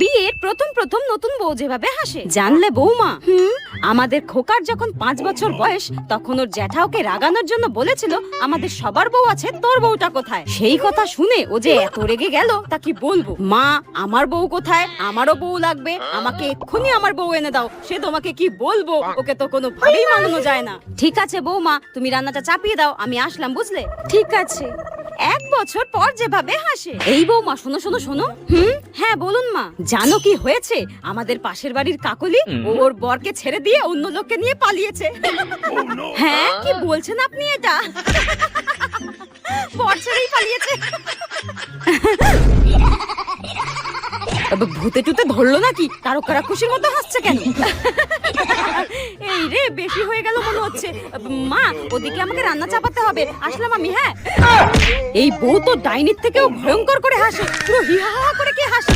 বিয়ের প্রথম প্রথম নতুন বউ যেভাবে হাসে জানলে বৌমা, আমাদের খোকার যখন 5 বছর বয়স তখন ওর জ্যাঠা ওকে রাগানোর জন্য বলেছিল আমাদের সবার বউ আছে, তোর বউটা কোথায়? সেই কথা শুনে ও যে এত রেগে গেল তা কি বলবো। মা, আমার বউ কোথায়? আমারও বউ লাগবে, আমাকে এক্ষুনি আমার বউ এনে দাও। সে তোমাকে কি বলবো, ওকে তো কোনো ভাবেই মানানো যায় না। ঠিক আছে বৌমা, তুমি রান্নাটা চাপিয়ে দাও, আমি আসলাম, বুঝলে? ঠিক আছে। 1 বছর পর যেভাবে হাসে। এই বৌমা, শোনো শোনো শোনো। হ্যাঁ বলুন মা। জানো কি হয়েছে? আমাদের পাশের বাড়ির কাকলি ওর বরকে ছেড়ে দিয়ে অন্য লোককে নিয়ে পালিয়েছে। হ্যাঁ, কি বলছেন আপনি এটা? বর ছেড়েই পালিয়েছে? ভূতে টুতে ধরলো নাকি? তারকারা খুশির মতো হাসছে কেন? এই রে, বেশি হয়ে গেল মনে হচ্ছে। মা, ওদিকে আমাকে রান্না চাপাতে হবে, আসলাম আমি। হ্যাঁ, এই বউ তো ডাইনির থেকেও ভয়ঙ্কর করে হাসে, পুরো হিহা করে কি হাসে।